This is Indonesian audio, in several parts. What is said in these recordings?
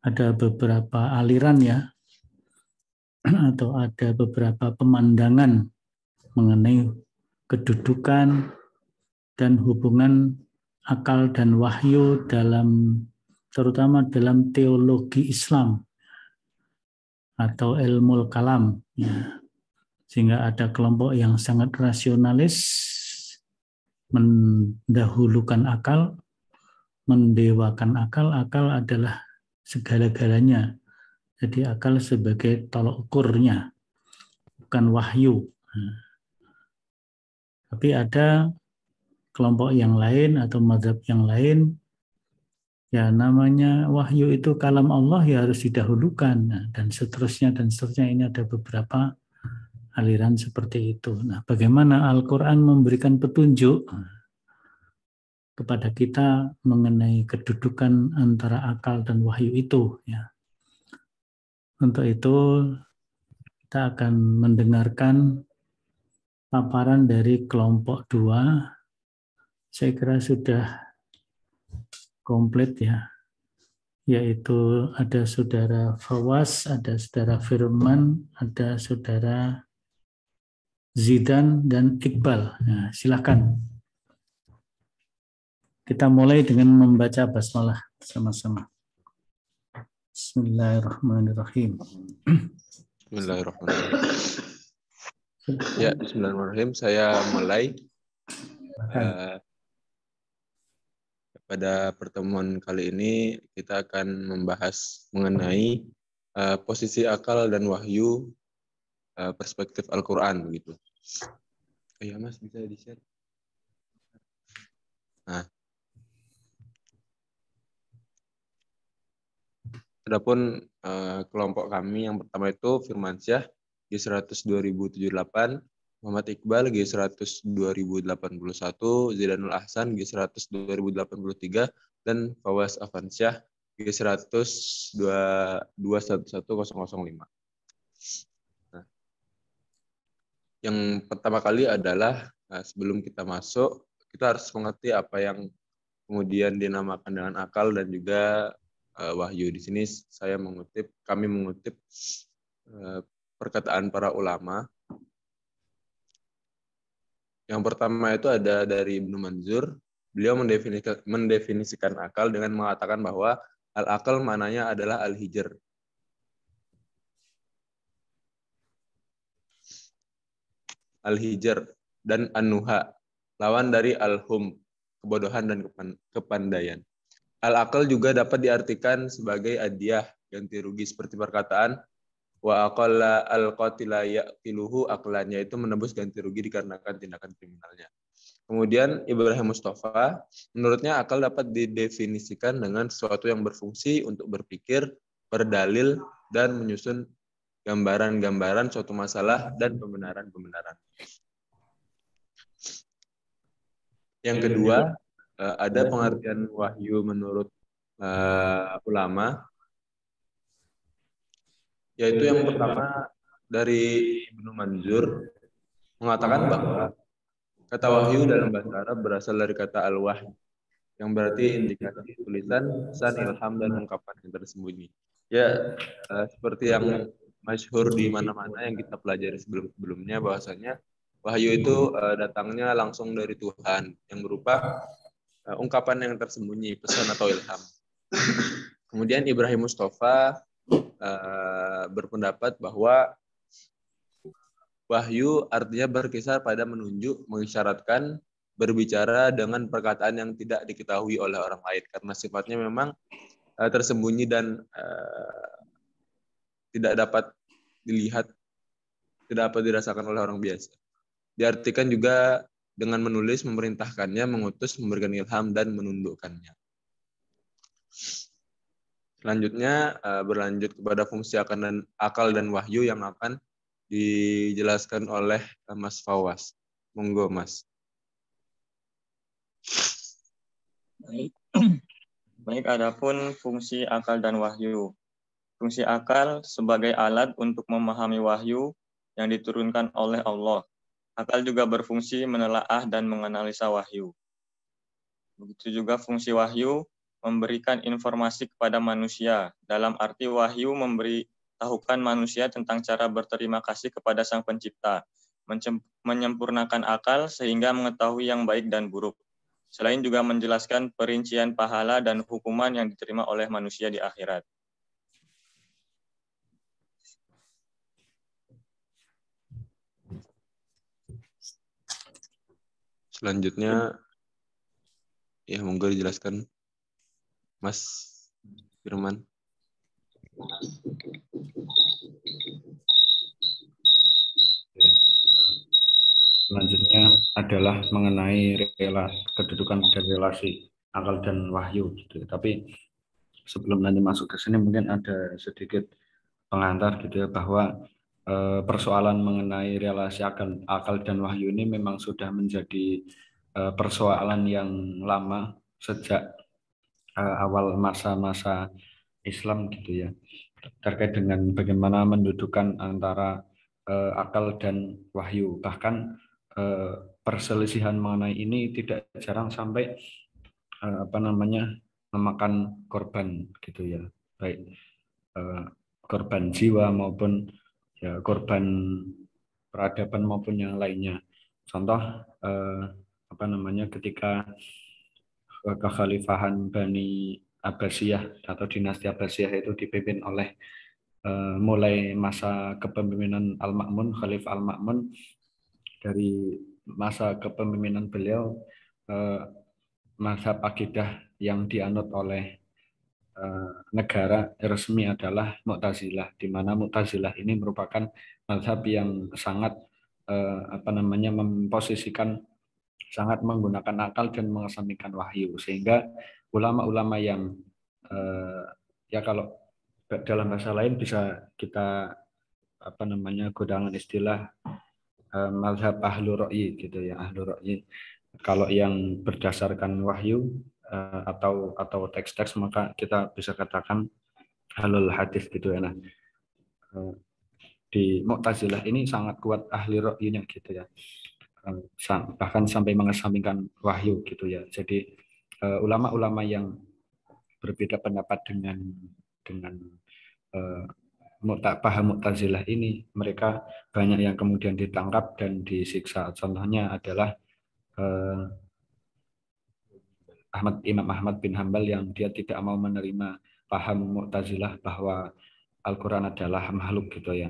ada beberapa aliran ya, atau ada beberapa pemandangan mengenai kedudukan dan hubungan akal dan wahyu terutama dalam teologi Islam atau ilmu kalam. Ya. Sehingga ada kelompok yang sangat rasionalis, mendahulukan akal, mendewakan akal. Akal adalah segala-galanya. Jadi akal sebagai tolok ukurnya, bukan wahyu. Tapi ada kelompok yang lain atau mazhab yang lain, ya namanya wahyu itu kalam Allah ya harus didahulukan, dan seterusnya. Ini ada beberapa aliran seperti itu. Nah, bagaimana Al-Quran memberikan petunjuk kepada kita mengenai kedudukan antara akal dan wahyu itu, ya. Untuk itu kita akan mendengarkan paparan dari kelompok 2. Saya kira sudah komplit ya, yaitu ada saudara Fawaz, ada saudara Firman, ada saudara Zidan, dan Iqbal. Nah, silakan. Kita mulai dengan membaca basmalah sama-sama. Bismillahirrahmanirrahim. Bismillahirrahmanirrahim. Ya, bismillahirrahmanirrahim. Saya mulai. Pada pertemuan kali ini kita akan membahas mengenai posisi akal dan wahyu perspektif Al-Quran begitu. Iya Mas, bisa di-share. Nah, adapun kelompok kami yang pertama itu Firmansyah G100 2078, Muhammad Iqbal G100 2081, Zidanul Ahsan G100 2083, dan Fawaz Afansyah G100 211005. Nah, yang pertama kali ami sebelum kita masuk, kita harus mengerti apa yang kemudian dinamakan dengan akal dan juga wahyu. Di sini kami mengutip perkataan para ulama. Yang pertama itu ada dari Ibnu Manzur. Beliau mendefinisikan akal dengan mengatakan bahwa al-akal maknanya adalah al-hijr. Al-hijr dan an-nuha, lawan dari al-hum, kebodohan dan kepandaian. Al-akal juga dapat diartikan sebagai adiyah, ganti rugi, seperti perkataan wa aqalla al-qatila ya'tiluhu aqlan, yaitu menebus ganti rugi dikarenakan tindakan kriminalnya. Kemudian Ibrahim Mustafa, menurutnya akal dapat didefinisikan dengan sesuatu yang berfungsi untuk berpikir, berdalil, dan menyusun gambaran-gambaran suatu masalah dan pembenaran-pembenaran. Yang kedua, ada pengertian wahyu menurut ulama, yaitu yang pertama dari Ibnu Manzur mengatakan bahwa kata wahyu dalam bahasa Arab berasal dari kata al-wahyu, yang berarti indikasi tulisan, pesan, ilham, dan ungkapan yang tersembunyi. Ya, seperti yang masyhur di mana-mana yang kita pelajari sebelum-sebelumnya, bahwasanya wahyu itu datangnya langsung dari Tuhan, yang berupa ungkapan yang tersembunyi, pesan atau ilham. Kemudian Ibrahim Mustafa berpendapat bahwa wahyu artinya berkisar pada menunjuk, mengisyaratkan, berbicara dengan perkataan yang tidak diketahui oleh orang lain, karena sifatnya memang tersembunyi dan tidak dapat dilihat, tidak dapat dirasakan oleh orang biasa. Diartikan juga dengan menulis, memerintahkannya, mengutus, memberikan ilham, dan menundukkannya. Selanjutnya berlanjut kepada fungsi akal dan wahyu yang akan dijelaskan oleh Mas Fawaz. Monggo Mas. Baik, adapun fungsi akal dan wahyu. Fungsi akal sebagai alat untuk memahami wahyu yang diturunkan oleh Allah. Akal juga berfungsi menelaah dan menganalisa wahyu. Begitu juga fungsi wahyu memberikan informasi kepada manusia. Dalam arti wahyu memberitahukan manusia tentang cara berterima kasih kepada Sang Pencipta, menyempurnakan akal sehingga mengetahui yang baik dan buruk. Selain juga menjelaskan perincian pahala dan hukuman yang diterima oleh manusia di akhirat. Selanjutnya, ya monggo dijelaskan, Mas Firman. Selanjutnya adalah mengenai kedudukan dan relasi akal dan wahyu gitu. Tapi sebelum nanti masuk ke sini mungkin ada sedikit pengantar gitu ya, bahwa persoalan mengenai relasi akal dan wahyu ini memang sudah menjadi persoalan yang lama sejak awal masa-masa Islam gitu ya, terkait dengan bagaimana mendudukkan antara akal dan wahyu. Bahkan perselisihan mengenai ini tidak jarang sampai memakan korban gitu ya, baik korban jiwa maupun ya korban peradaban maupun yang lainnya. Contoh ketika kekhalifahan Bani Abbasiyah atau dinasti Abbasiyah itu dipimpin oleh mulai masa kepemimpinan Al-Ma'mun, Khalifah Al-Ma'mun. Dari masa kepemimpinan beliau, mazhab akidah yang dianut oleh negara resmi adalah Mu'tazilah, di mana Mu'tazilah ini merupakan mazhab yang sangat memposisikan sangat menggunakan akal dan mengesampingkan wahyu, sehingga ulama-ulama yang ya kalau dalam bahasa lain bisa kita gunakan istilah mazhab ahlu ra'yi gitu ya, ahlu ra'yi. Kalau yang berdasarkan wahyu atau teks-teks, maka kita bisa katakan ahlul hadis gitu ya. Nah, di Mu'tazilah ini sangat kuat ahli ra'yinya gitu ya, bahkan sampai mengesampingkan wahyu gitu ya. Jadi ulama-ulama yang berbeda pendapat dengan paham Mu'tazilah ini, mereka banyak yang kemudian ditangkap dan disiksa. Contohnya adalah Imam Ahmad bin Hambal, yang dia tidak mau menerima paham Mu'tazilah bahwa Al-Quran adalah makhluk gitu ya.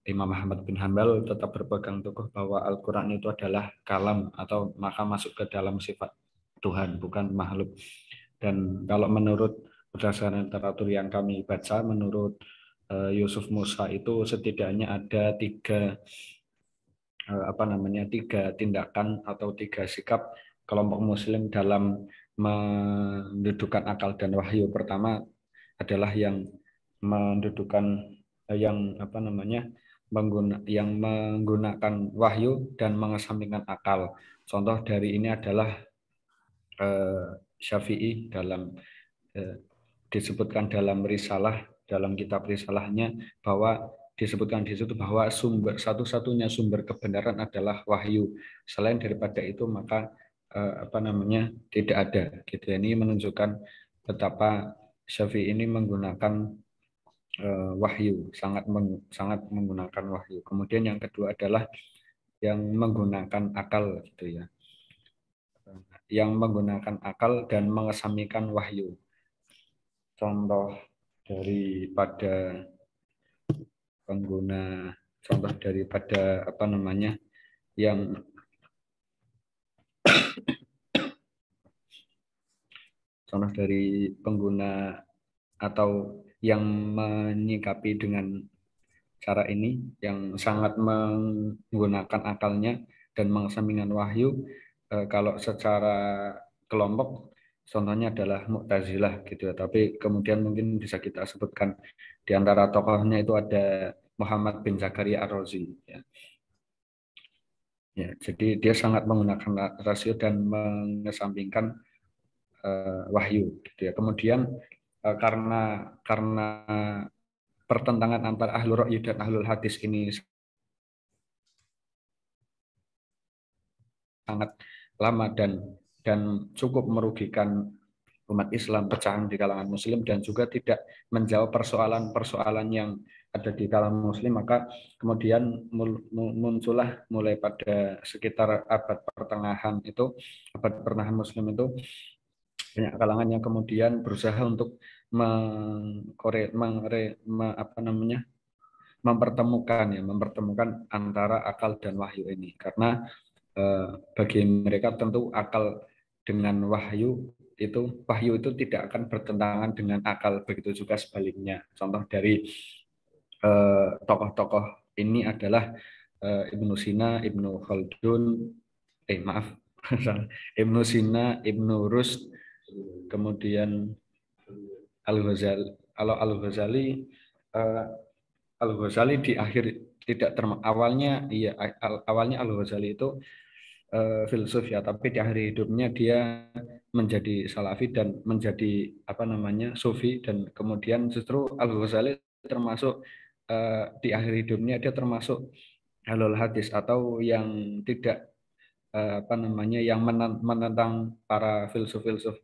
Imam Ahmad bin Hambal tetap berpegang teguh bahwa Al-Quran itu adalah kalam, atau maka masuk ke dalam sifat Tuhan, bukan makhluk. Dan kalau menurut berdasarkan literatur yang kami baca, menurut Yusuf Musa itu setidaknya ada tiga tindakan atau tiga sikap kelompok Muslim dalam mendudukkan akal dan wahyu. Pertama adalah yang mendudukkan yang menggunakan wahyu dan mengesampingkan akal. Contoh dari ini adalah Syafi'i disebutkan dalam risalah, dalam kitab risalahnya, bahwa disebutkan di situ bahwa satu-satunya sumber kebenaran adalah wahyu. Selain daripada itu maka tidak ada gitu. Ini menunjukkan betapa Syafi'i ini menggunakan wahyu, sangat menggunakan wahyu. Kemudian yang kedua adalah yang menggunakan akal gitu ya, yang menggunakan akal dan mengesampingkan wahyu. Contoh daripada yang contoh dari pengguna atau yang menyikapi dengan cara ini, yang sangat menggunakan akalnya dan mengesampingkan wahyu. Kalau secara kelompok, contohnya adalah Mu'tazilah gitu ya. Tapi kemudian mungkin bisa kita sebutkan di antara tokohnya itu ada Muhammad bin Zakaria Ar-Razi ya. Ya, jadi dia sangat menggunakan rasio dan mengesampingkan wahyu gitu ya. Kemudian karena pertentangan antara ahlul ra'yi dan ahlul hadis ini sangat lama dan cukup merugikan umat Islam, pecahan di kalangan Muslim, dan juga tidak menjawab persoalan-persoalan yang ada di kalangan Muslim, maka kemudian muncullah mulai pada sekitar abad pertengahan Muslim itu banyak kalangan yang kemudian berusaha untuk mempertemukan antara akal dan wahyu ini, karena bagi mereka tentu akal dengan wahyu itu tidak akan bertentangan dengan akal, begitu juga sebaliknya. Contoh dari tokoh-tokoh ini adalah Ibnu Sina, Ibnu Khaldun, Ibnu Sina, Ibnu Rusd, kemudian Al-Ghazali di akhir tidak awalnya Al-Ghazali itu filsuf ya, tapi di akhir hidupnya dia menjadi salafi dan menjadi sufi, dan kemudian justru Al-Ghazali termasuk di akhir hidupnya dia termasuk ahlul hadis, atau yang tidak yang menentang para filsuf-filsuf.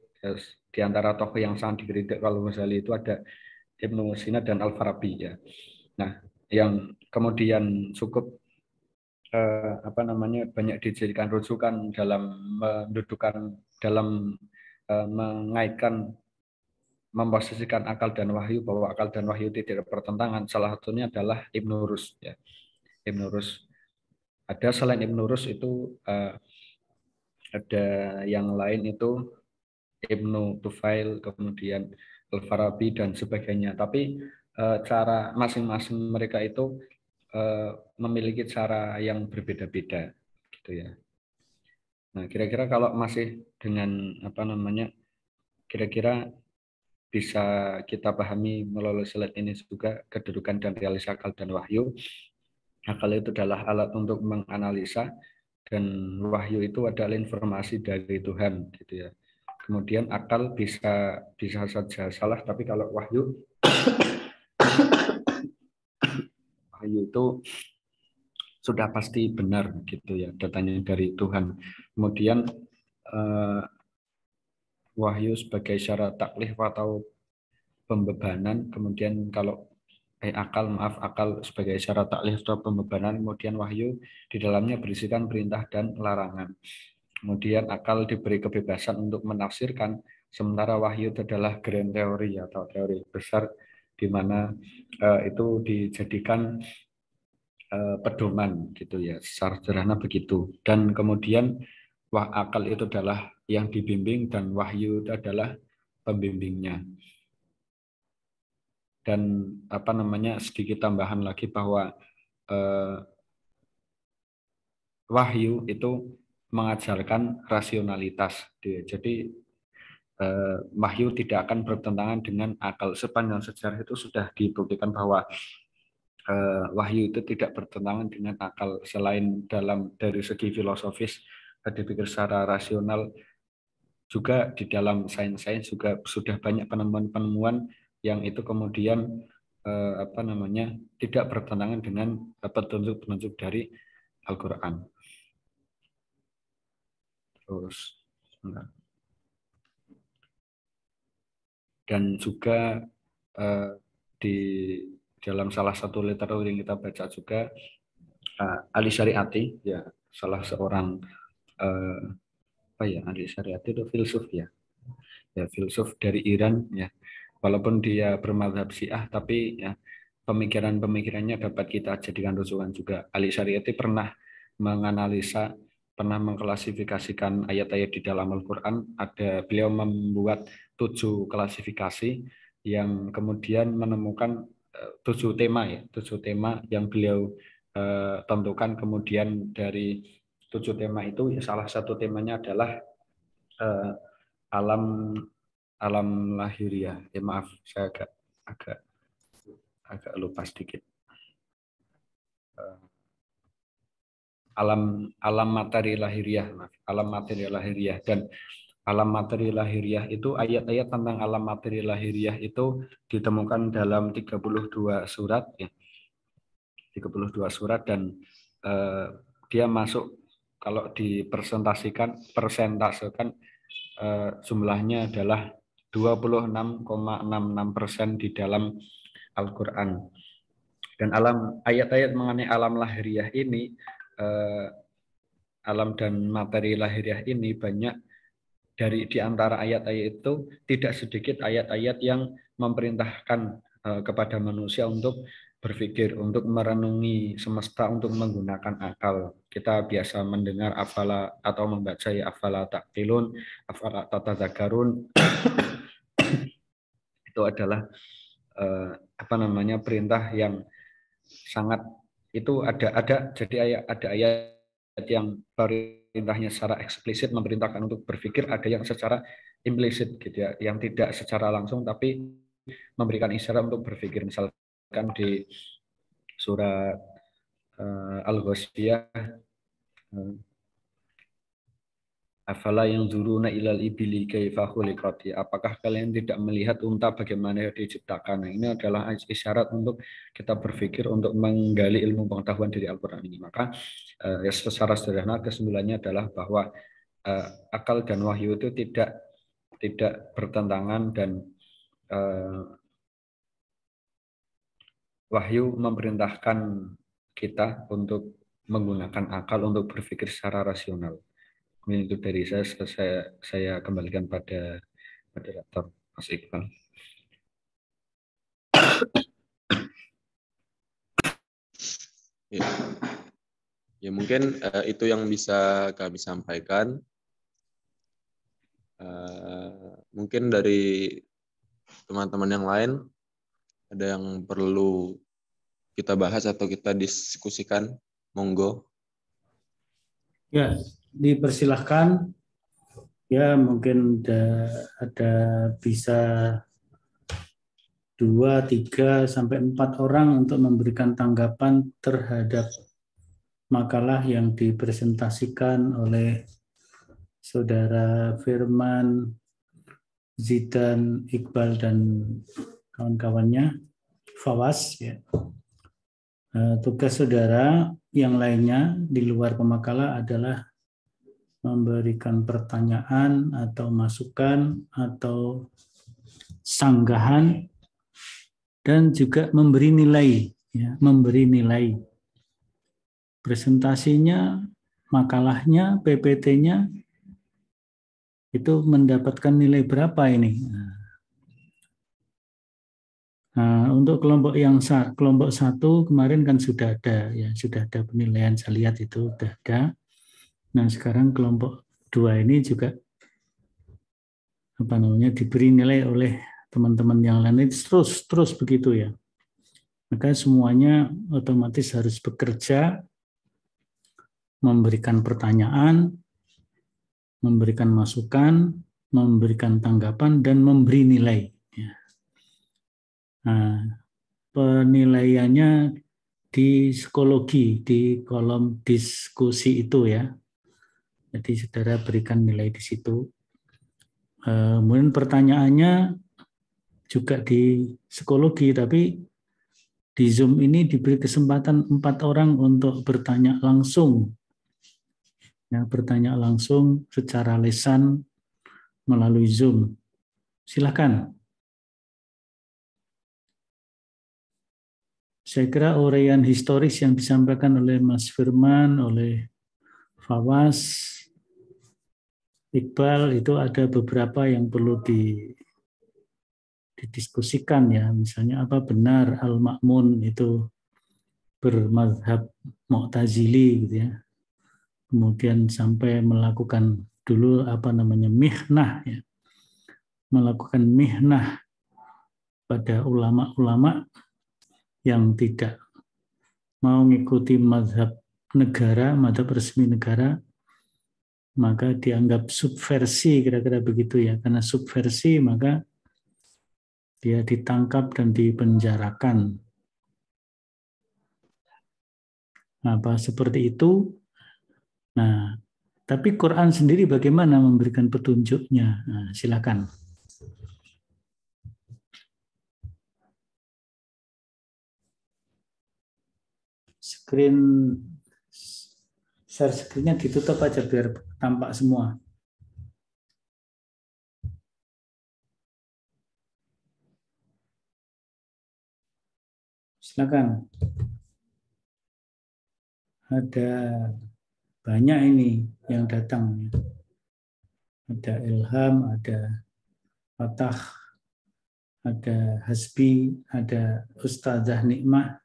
Di antara tokoh yang sangat dikritik Al-Ghazali itu ada Ibnu Sina dan Al-Farabi ya. Nah, yang kemudian cukup banyak dijadikan rujukan dalam mengaitkan, memposisikan akal dan wahyu, bahwa akal dan wahyu tidak bertentangan. Salah satunya adalah Ibnu Rusd ya. Ibnu Rusd. Ada selain Ibnu Rusd itu ada yang lain itu Ibnu Tufail, kemudian Al-Farabi dan sebagainya. Tapi cara masing-masing mereka itu memiliki cara yang berbeda-beda gitu ya. Nah, kira-kira kalau masih dengan kira-kira bisa kita pahami melalui slide ini juga kedudukan dan realisa akal dan wahyu. Akal itu adalah alat untuk menganalisa, dan wahyu itu adalah informasi dari Tuhan gitu ya. Kemudian akal bisa saja salah, tapi kalau wahyu itu sudah pasti benar gitu ya, datanya dari Tuhan. Kemudian wahyu sebagai syarat taklif atau pembebanan, kemudian kalau akal sebagai syarat taklif atau pembebanan, kemudian wahyu di dalamnya berisikan perintah dan larangan. Kemudian akal diberi kebebasan untuk menafsirkan, sementara wahyu itu adalah grand teori atau teori besar, di mana itu dijadikan pedoman gitu ya, secara sederhana begitu. Dan kemudian akal itu adalah yang dibimbing dan wahyu itu adalah pembimbingnya. Dan sedikit tambahan lagi bahwa wahyu itu mengajarkan rasionalitas. Jadi wahyu tidak akan bertentangan dengan akal. Sepanjang sejarah itu sudah dibuktikan bahwa wahyu itu tidak bertentangan dengan akal. Selain dari segi filosofis, dipikir secara rasional, juga di dalam sains juga sudah banyak penemuan-penemuan yang itu kemudian tidak bertentangan dengan petunjuk-petunjuk dari Al-Quran. Terus, dan juga di dalam salah satu literatur yang kita baca juga, Ali Syariati ya, salah seorang Ali Syariati itu filsuf ya, filsuf dari Iran ya. Walaupun dia bermadzhab Syiah, tapi ya pemikirannya dapat kita jadikan rujukan juga. Ali Syariati pernah menganalisa, pernah mengklasifikasikan ayat-ayat di dalam Al-Quran. Beliau membuat 7 klasifikasi yang kemudian menemukan 7 tema yang beliau tentukan. Kemudian dari 7 tema itu, salah satu temanya adalah alam lahiriah. Maaf, saya agak lupa sedikit. Alam materi lahiriah, dan alam materi lahiriah itu, ayat-ayat tentang alam materi lahiriah itu ditemukan dalam 32 surat ya. 32 surat, dan dia masuk, kalau dipresentasekan jumlahnya adalah 26,66% di dalam Al-Quran. Dan ayat-ayat mengenai alam lahiriah ini, alam dan materi lahiriah ini banyak di antara ayat-ayat itu tidak sedikit ayat-ayat yang memerintahkan kepada manusia untuk berpikir, untuk merenungi semesta, untuk menggunakan akal. Kita biasa mendengar afala atau membaca ya afala taqilun, afala tatadzakarun. Itu adalah perintah yang sangat itu jadi ada ayat yang perintahnya secara eksplisit memerintahkan untuk berpikir, ada yang secara implisit gitu ya, yang tidak secara langsung tapi memberikan isyarat untuk berpikir. Misalkan di surat Al-Ghasyiyah, afala yang zuruna ilal ibili kaifa khuliqat, apakah kalian tidak melihat unta bagaimana diciptakan. Nah, ini adalah isyarat untuk kita berpikir, untuk menggali ilmu pengetahuan dari Al-Quran ini. Maka ya secara sederhana kesimpulannya adalah bahwa akal dan wahyu itu tidak bertentangan, dan wahyu memerintahkan kita untuk menggunakan akal untuk berpikir secara rasional. Ini itu dari saya kembalikan pada moderator Mas Iqbal. Ya mungkin itu yang bisa kami sampaikan. Mungkin dari teman-teman yang lain ada yang perlu kita bahas atau kita diskusikan, monggo. Ya, dipersilahkan. Ya, mungkin ada bisa 2, 3, sampai 4 orang untuk memberikan tanggapan terhadap makalah yang dipresentasikan oleh Saudara Firman, Zidan, Iqbal, dan kawan-kawannya, Fawas. Ya. Tugas saudara yang lainnya di luar pemakalah adalah memberikan pertanyaan atau masukan atau sanggahan, dan juga memberi nilai, ya, memberi nilai presentasinya, makalahnya, PPT-nya itu mendapatkan nilai berapa ini. Nah, untuk kelompok 1 kemarin kan sudah ada, ya, sudah ada penilaian, saya lihat itu sudah ada. Nah, sekarang kelompok 2 ini juga diberi nilai oleh teman-teman yang lain, terus begitu ya. Maka semuanya otomatis harus bekerja, memberikan pertanyaan, memberikan masukan, memberikan tanggapan, dan memberi nilai. Ya. Nah, penilaiannya di psikologi, di kolom diskusi itu ya. Jadi saudara berikan nilai di situ. Kemudian pertanyaannya juga di psikologi, tapi di Zoom ini diberi kesempatan 4 orang untuk bertanya langsung. Ya, bertanya langsung secara lisan melalui Zoom. Silakan. Saya kira uraian historis yang disampaikan oleh Mas Firman, oleh Fawas, Iqbal, itu ada beberapa yang perlu didiskusikan ya. Misalnya apa benar Al-Ma'mun itu bermadzhab Mu'tazili gitu ya. Kemudian sampai melakukan dulu mihnah ya. Melakukan mihnah pada ulama-ulama yang tidak mau mengikuti mazhab negara, mazhab resmi negara, maka dianggap subversi, kira-kira begitu ya. Karena subversi maka dia ditangkap dan dipenjarakan. Apa seperti itu? Nah, tapi Quran sendiri bagaimana memberikan petunjuknya? Nah, silakan. Share screen-nya ditutup aja biar tampak semua. Silakan. Ada banyak ini yang datang. Ada Ilham, ada Fatah, ada Hasbi, ada Ustazah Nikmah.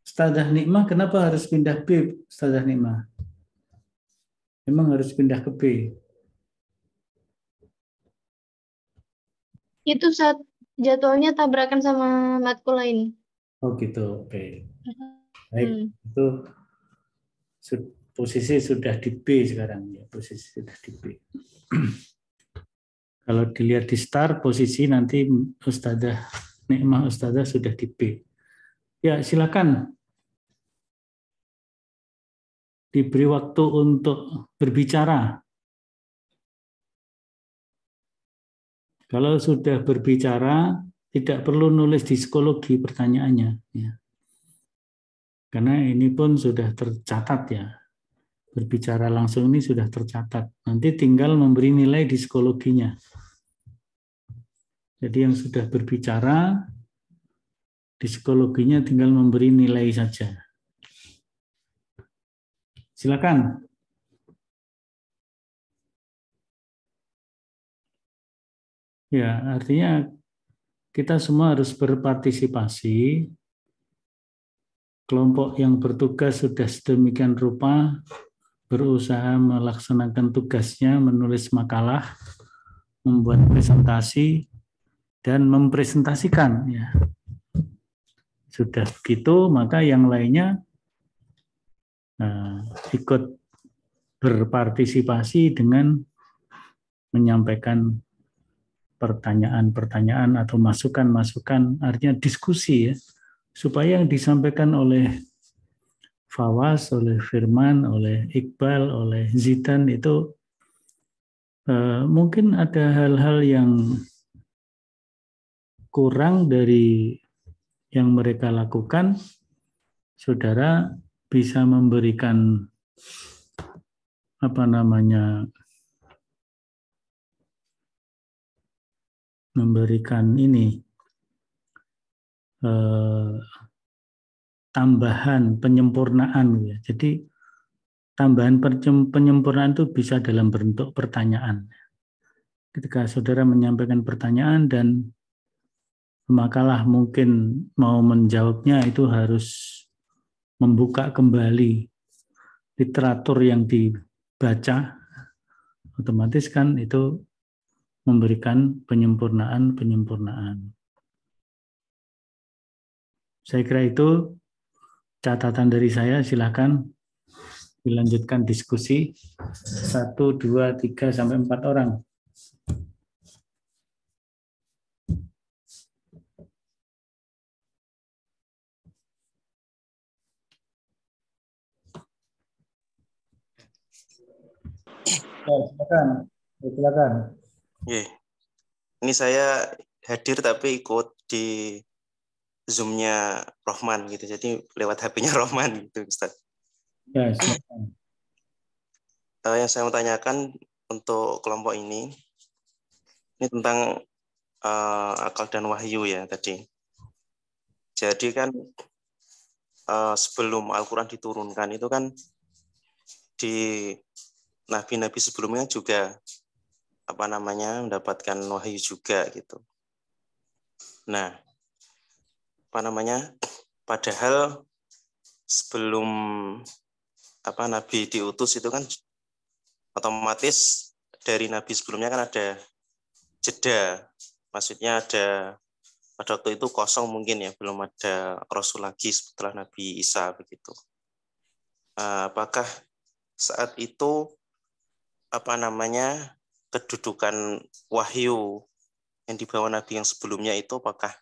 Ustazah Nikmah kenapa harus pindah B, Ustazah Nikmah? Memang harus pindah ke B. Itu saat jadwalnya tabrakan sama matkul lain. Oh gitu, oke. Baik, itu posisi sudah di B sekarang ya, posisi sudah di B. Kalau dilihat di start posisi nanti Ustazah Nikmah Ustazah sudah di B. Ya, silakan. Diberi waktu untuk berbicara. Kalau sudah berbicara, tidak perlu nulis di psikologi pertanyaannya. Ya. Karena ini pun sudah tercatat ya. Berbicara langsung ini sudah tercatat. Nanti tinggal memberi nilai di psikologinya. Jadi yang sudah berbicara, di psikologinya tinggal memberi nilai saja. Silakan. Ya, artinya kita semua harus berpartisipasi. Kelompok yang bertugas sudah sedemikian rupa berusaha melaksanakan tugasnya, menulis makalah, membuat presentasi, dan mempresentasikan. Ya. Sudah begitu, maka yang lainnya ikut berpartisipasi dengan menyampaikan pertanyaan-pertanyaan atau masukan-masukan, artinya diskusi ya, supaya yang disampaikan oleh Fawaz, oleh Firman, oleh Iqbal, oleh Zidan itu mungkin ada hal-hal yang kurang dari yang mereka lakukan, saudara bisa memberikan memberikan ini tambahan penyempurnaan ya. Jadi tambahan penyempurnaan itu bisa dalam bentuk pertanyaan. Ketika saudara menyampaikan pertanyaan dan makalah mungkin mau menjawabnya, itu harus membuka kembali literatur yang dibaca, otomatis kan itu memberikan penyempurnaan. Saya kira itu catatan dari saya, silakan dilanjutkan diskusi 1, 2, 3, sampai 4 orang. Silakan. Ini saya hadir tapi ikut di Zoom-nya Rohman gitu. Jadi lewat HP-nya Rohman gitu, Ustaz. Ya, silakan. Yang saya mau tanyakan untuk kelompok ini tentang akal dan wahyu ya tadi. Jadi kan sebelum Al-Quran diturunkan itu kan di nabi-nabi sebelumnya juga mendapatkan wahyu juga gitu. Nah, padahal sebelum nabi diutus itu kan otomatis dari nabi sebelumnya kan ada jeda. Maksudnya ada pada waktu itu kosong mungkin ya, belum ada rasul lagi setelah Nabi Isa begitu. Apakah saat itu kedudukan wahyu yang dibawa nabi yang sebelumnya itu apakah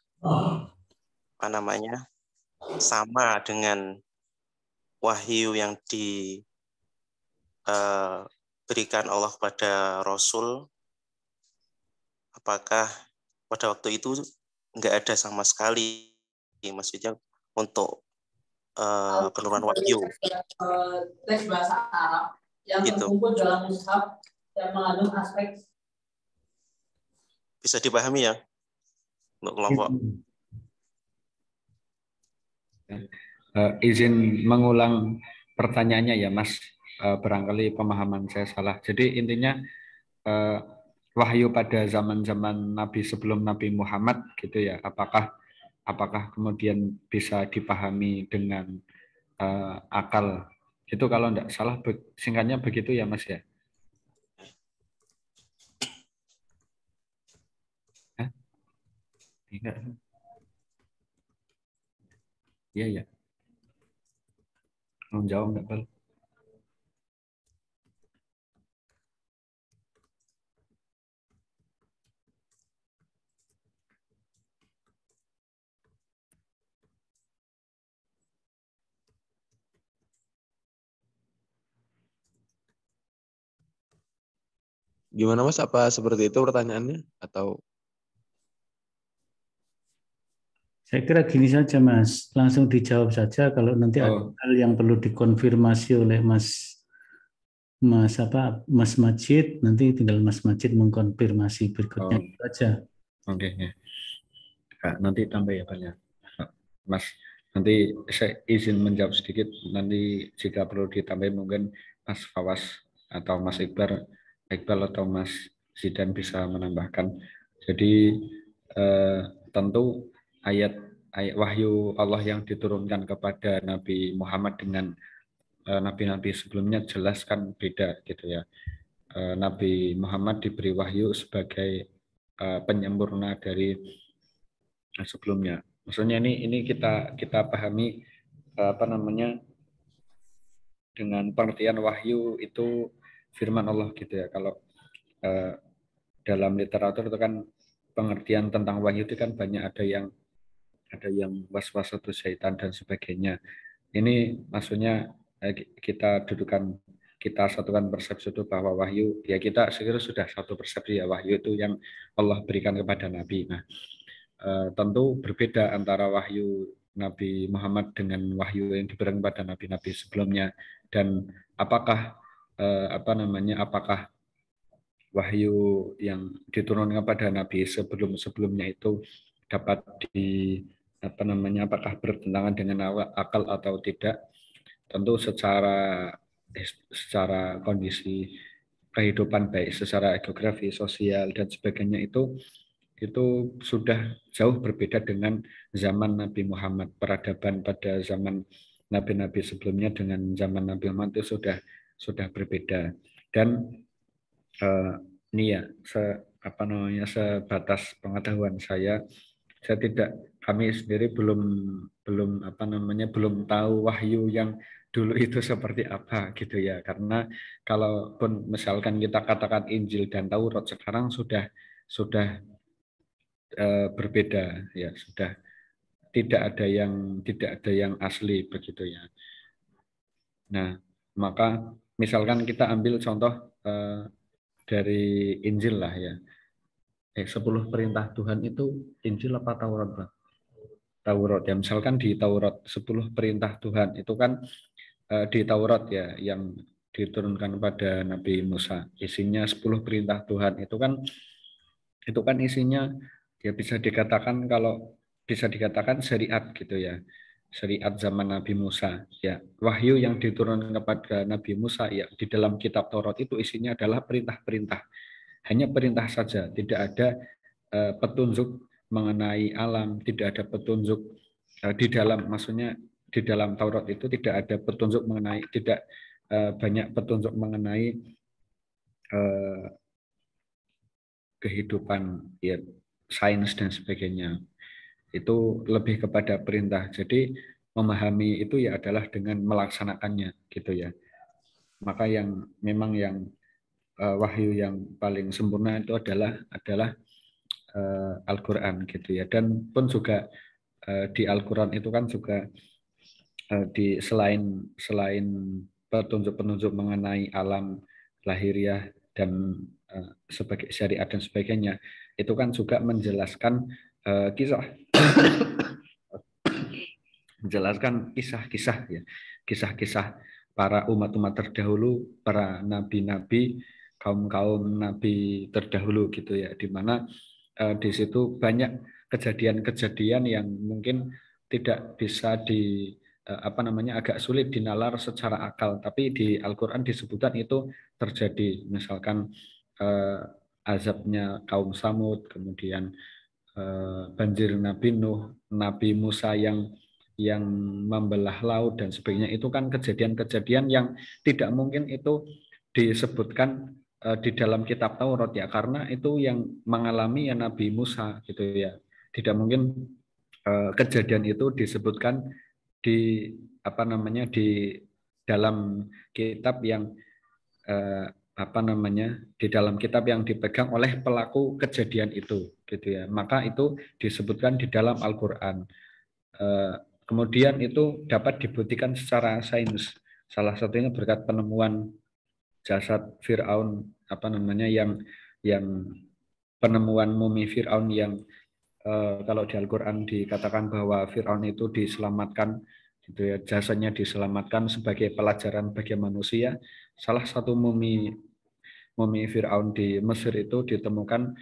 sama dengan wahyu yang diberikan Allah pada Rasul? Apakah pada waktu itu nggak ada sama sekali, maksudnya untuk penurunan wahyu? Teks bahasa Arab yang terkumpul dalam mushaf yang mengandung aspek. Bisa dipahami ya untuk kelompok? Izin mengulang pertanyaannya ya Mas, barangkali pemahaman saya salah. Jadi intinya wahyu pada zaman-zaman Nabi sebelum Nabi Muhammad gitu ya, apakah kemudian bisa dipahami dengan akal? Itu kalau tidak salah singkatnya begitu ya Mas ya? Hah? Tidak. Iya ya. Mau jawab nggak Bal? Gimana Mas? Apa seperti itu pertanyaannya? Atau Saya kira gini saja Mas, langsung dijawab saja kalau nanti ada hal yang perlu dikonfirmasi oleh Mas Majid, nanti tinggal Mas Majid mengkonfirmasi berikutnya saja. Oke. Nanti tambah ya Pak ya. Mas, nanti saya izin menjawab sedikit, nanti jika perlu ditambah mungkin Mas Fawas atau Mas Iqbal atau Mas Zidan bisa menambahkan. Jadi tentu ayat wahyu Allah yang diturunkan kepada Nabi Muhammad dengan nabi-nabi sebelumnya jelas kan beda gitu ya. Nabi Muhammad diberi wahyu sebagai penyempurna dari sebelumnya. Maksudnya ini kita pahami dengan pengertian wahyu itu firman Allah gitu ya. Kalau dalam literatur itu kan pengertian tentang wahyu itu kan banyak, ada yang waswasatus syaitan dan sebagainya. Ini maksudnya kita satukan persepsi itu bahwa wahyu ya kita sekiranya sudah satu persepsi ya, wahyu itu yang Allah berikan kepada Nabi. Nah, tentu berbeda antara wahyu Nabi Muhammad dengan wahyu yang diberikan kepada nabi-nabi sebelumnya, dan apakah apakah wahyu yang diturunkan kepada nabi sebelumnya itu dapat apakah bertentangan dengan akal atau tidak? Tentu secara kondisi kehidupan baik secara geografi, sosial dan sebagainya itu sudah jauh berbeda dengan zaman Nabi Muhammad. Peradaban pada zaman nabi-nabi sebelumnya dengan zaman Nabi Muhammad itu sudah berbeda. Dan ini ya sebatas pengetahuan kami sendiri belum tahu wahyu yang dulu itu seperti apa gitu ya. Karena kalaupun misalkan kita katakan Injil dan Taurat sekarang sudah berbeda ya, sudah tidak ada yang asli begitu ya. Nah, maka misalkan kita ambil contoh dari Injil lah ya. 10 perintah Tuhan itu Injil apa Taurat, Bang? Taurat ya. Misalkan di Taurat 10 perintah Tuhan itu kan di Taurat ya yang diturunkan pada Nabi Musa. Isinya 10 perintah Tuhan itu kan isinya ya bisa dikatakan syariat gitu ya. Syariat zaman Nabi Musa ya. Wahyu yang diturunkan kepada Nabi Musa ya di dalam kitab Taurat itu isinya adalah perintah-perintah. Hanya perintah saja, tidak ada petunjuk mengenai alam, tidak ada petunjuk di dalam Taurat itu tidak ada petunjuk mengenai, tidak banyak petunjuk mengenai kehidupan ya, sains dan sebagainya. Itu lebih kepada perintah. Jadi memahami itu ya adalah dengan melaksanakannya gitu ya. Maka yang wahyu yang paling sempurna itu adalah Al-Qur'an gitu ya. Dan pun juga di Al-Qur'an itu kan juga di selain petunjuk-petunjuk mengenai alam lahiriah dan sebagai syariat dan sebagainya, itu kan juga menjelaskan kisah-kisah ya, kisah-kisah para umat-umat terdahulu, para nabi-nabi, kaum-kaum nabi terdahulu gitu ya, di mana di situ banyak kejadian-kejadian yang mungkin tidak bisa agak sulit dinalar secara akal, tapi di Al-Qur'an disebutkan itu terjadi. Misalkan azabnya kaum Samud, kemudian banjir Nabi Nuh, Nabi Musa yang membelah laut dan sebagainya, itu kan kejadian-kejadian yang tidak mungkin itu disebutkan di dalam kitab Taurat ya, karena itu yang mengalami ya Nabi Musa gitu ya. Tidak mungkin kejadian itu disebutkan di di dalam kitab yang di dalam kitab yang dipegang oleh pelaku kejadian itu gitu ya. Maka itu disebutkan di dalam Al-Qur'an. Kemudian itu dapat dibuktikan secara sains. Salah satunya berkat penemuan jasad Firaun yang penemuan mumi Firaun yang kalau di Al-Qur'an dikatakan bahwa Firaun itu diselamatkan gitu ya, jasadnya diselamatkan sebagai pelajaran bagi manusia. Salah satu mumi Firaun di Mesir itu ditemukan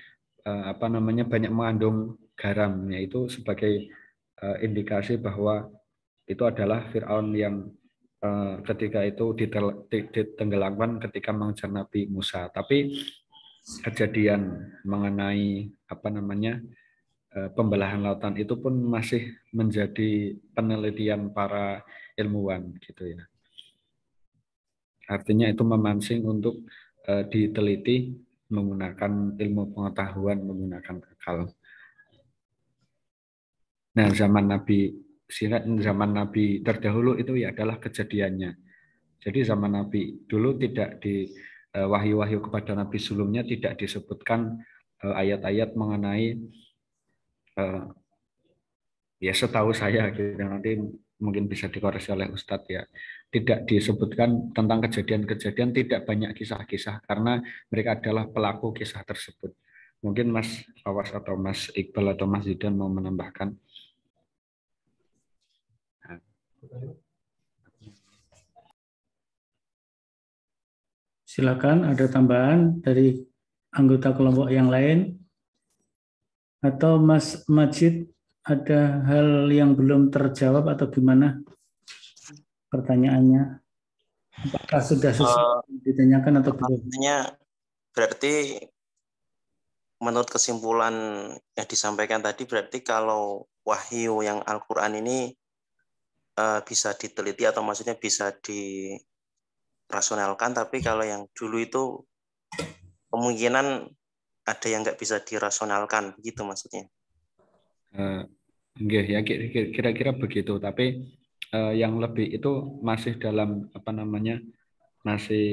banyak mengandung garam, yaitu sebagai indikasi bahwa itu adalah Firaun yang ketika itu ditenggelamkan ketika mengejar Nabi Musa. Tapi kejadian mengenai pembelahan lautan itu pun masih menjadi penelitian para ilmuwan gitu ya. Artinya itu memancing untuk diteliti menggunakan ilmu pengetahuan, menggunakan akal. Nah, zaman Nabi terdahulu itu ya adalah kejadiannya. Jadi zaman Nabi dulu tidak di wahyu-wahyu kepada Nabi sebelumnya tidak disebutkan ayat-ayat mengenai ya setahu saya gitu, nanti mungkin bisa dikoreksi oleh Ustadz ya, tidak disebutkan tentang kejadian-kejadian, tidak banyak kisah-kisah karena mereka adalah pelaku kisah tersebut. Mungkin Mas Awas atau Mas Iqbal atau Mas Zidan mau menambahkan. Silakan, ada tambahan dari anggota kelompok yang lain? Atau Mas Majid ada hal yang belum terjawab atau gimana pertanyaannya? Apakah sudah sesuai ditanyakan atau belum? Berarti menurut kesimpulan yang disampaikan tadi, berarti kalau wahyu yang Al-Quran ini bisa diteliti atau maksudnya bisa dirasionalkan, tapi kalau yang dulu itu kemungkinan ada yang nggak bisa dirasionalkan, begitu maksudnya? Enggak ya, kira-kira begitu. Tapi yang lebih itu masih dalam masih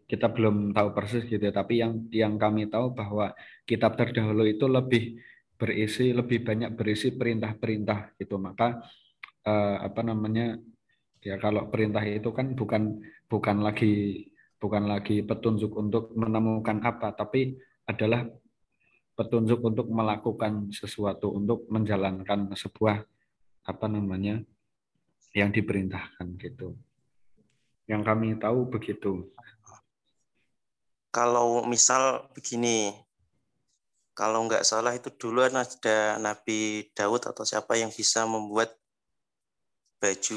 kita belum tahu persis gitu ya. Tapi yang kami tahu bahwa kitab terdahulu itu lebih banyak berisi perintah-perintah gitu. Maka ya kalau perintah itu kan bukan lagi petunjuk untuk menemukan apa, tapi adalah petunjuk untuk melakukan sesuatu, untuk menjalankan sebuah yang diperintahkan gitu. Yang kami tahu begitu. Kalau misal begini, kalau nggak salah itu dulu ada Nabi Daud atau siapa yang bisa membuat baju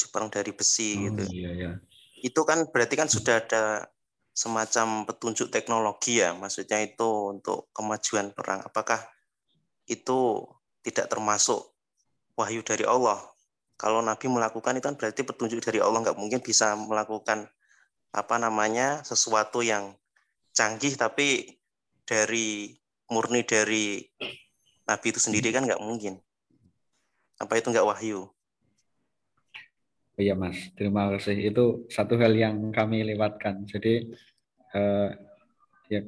perang dari besi gitu. Iya, iya. Itu kan berarti kan sudah ada semacam petunjuk teknologi ya, maksudnya itu untuk kemajuan perang. Apakah itu tidak termasuk wahyu dari Allah? Kalau Nabi melakukan itu kan berarti petunjuk dari Allah, nggak mungkin bisa melakukan sesuatu yang canggih tapi murni dari Nabi itu sendiri kan nggak mungkin. Apa itu nggak wahyu? Iya Mas, terima kasih. Itu satu hal yang kami lewatkan. Jadi ya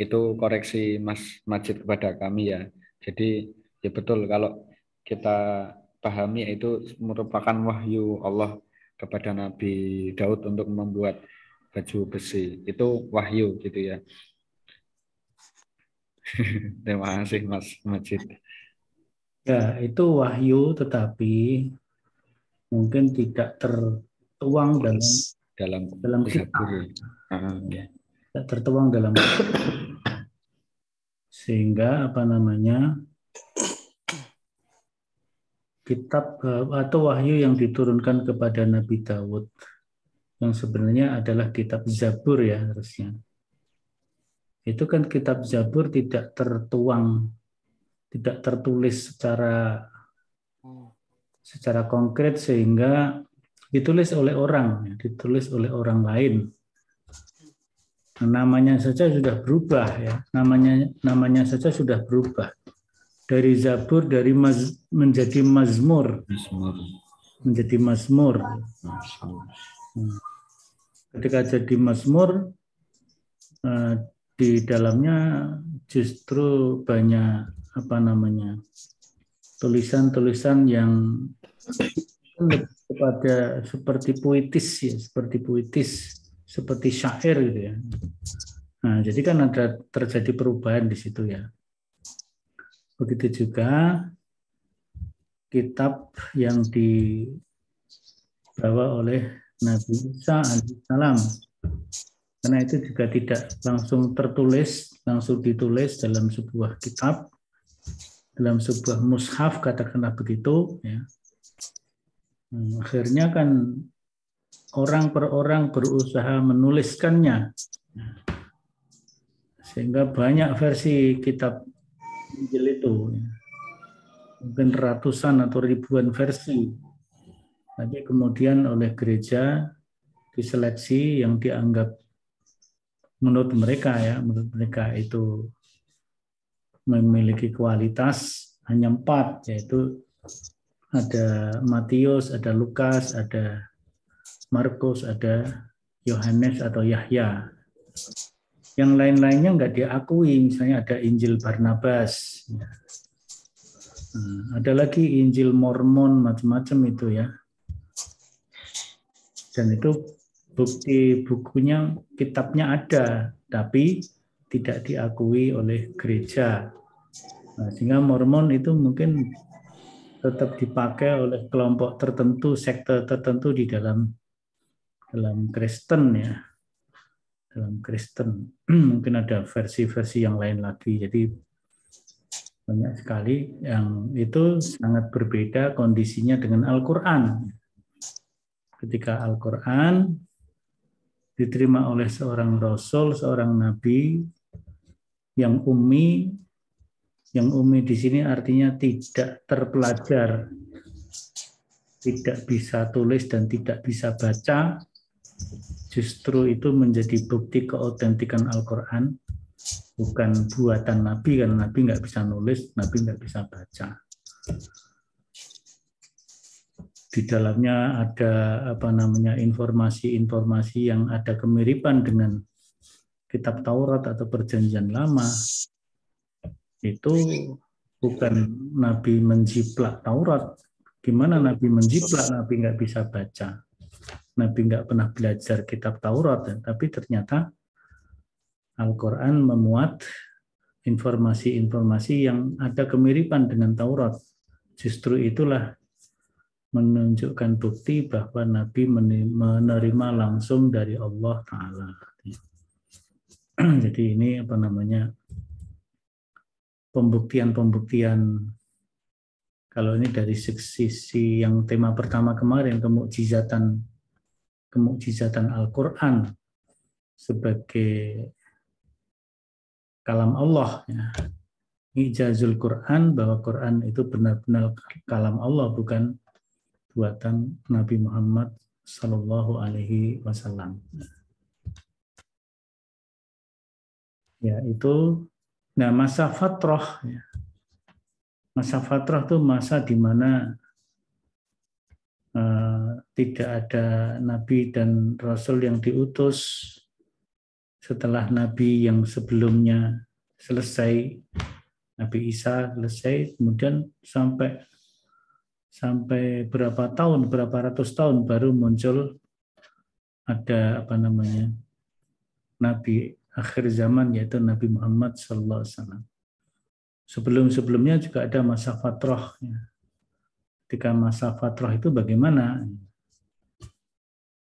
itu koreksi Mas Majid kepada kami ya. Jadi ya betul kalau kita pahami itu merupakan wahyu Allah kepada Nabi Daud untuk membuat baju besi. Itu wahyu gitu ya. Terima kasih Mas Majid. Ya, itu wahyu tetapi mungkin tidak tertuang dalam kitab. Ya, tidak tertuang dalam kitab. Sehingga kitab atau wahyu yang diturunkan kepada Nabi Daud, yang sebenarnya adalah kitab Zabur ya harusnya. Itu kan kitab Zabur tidak tertuang, tidak tertulis secara konkret sehingga ditulis oleh orang, ditulis oleh orang lain. Namanya saja sudah berubah ya, namanya saja sudah berubah dari Zabur menjadi Mazmur, menjadi Mazmur. Ketika jadi Mazmur, di dalamnya justru banyak tulisan-tulisan yang kepada seperti puitis ya, seperti syair gitu ya. Nah, jadi kan ada terjadi perubahan di situ ya. Begitu juga kitab yang dibawa oleh Nabi Isa alaihissalam. Karena itu juga tidak langsung ditulis dalam sebuah kitab, dalam sebuah mushaf katakanlah begitu ya. Akhirnya kan orang per orang berusaha menuliskannya, sehingga banyak versi kitab Injil itu, mungkin ratusan atau ribuan versi. Tapi kemudian oleh gereja diseleksi yang dianggap menurut mereka itu memiliki kualitas hanya 4, yaitu ada Matius, ada Lukas, ada Markus, ada Yohanes atau Yahya. Yang lain-lainnya nggak diakui, misalnya ada Injil Barnabas, ada lagi Injil Mormon, macam-macam itu ya. Dan itu bukti bukunya, kitabnya ada, tapi tidak diakui oleh gereja. Nah, sehingga Mormon itu mungkin tetap dipakai oleh kelompok tertentu, sekte tertentu di dalam Kristen ya. Dalam Kristen mungkin ada versi-versi yang lain lagi. Jadi banyak sekali yang itu sangat berbeda kondisinya dengan Al-Qur'an. Ketika Al-Qur'an diterima oleh seorang rasul, seorang nabi yang ummi di sini artinya tidak terpelajar, tidak bisa tulis dan tidak bisa baca. Justru itu menjadi bukti keautentikan Al-Qur'an, bukan buatan Nabi, karena Nabi nggak bisa nulis, Nabi nggak bisa baca. Di dalamnya ada informasi-informasi yang ada kemiripan dengan kitab Taurat atau Perjanjian Lama. Itu bukan Nabi menjiplak Taurat. Gimana Nabi menjiplak? Nabi nggak bisa baca. Nabi nggak pernah belajar kitab Taurat, tapi ternyata Al-Quran memuat informasi-informasi yang ada kemiripan dengan Taurat. Justru itulah menunjukkan bukti bahwa Nabi menerima langsung dari Allah Ta'ala. Jadi ini pembuktian kalau ini dari sisi yang tema pertama kemarin, kemukjizatan Al-Quran sebagai kalam Allah ya. Ijazul Quran, bahwa Quran itu benar-benar kalam Allah, bukan buatan Nabi Muhammad Sallallahu Alaihi Wasallam. Ya, itu masa fatrah ya. Masa fatrah itu masa di mana tidak ada nabi dan rasul yang diutus setelah nabi yang sebelumnya selesai, Nabi Isa selesai, kemudian sampai berapa ratus tahun baru muncul ada nabi akhir zaman, yaitu Nabi Muhammad SAW. Sebelum-sebelumnya juga ada masa fatrah ya. Ketika masa fatrah itu bagaimana?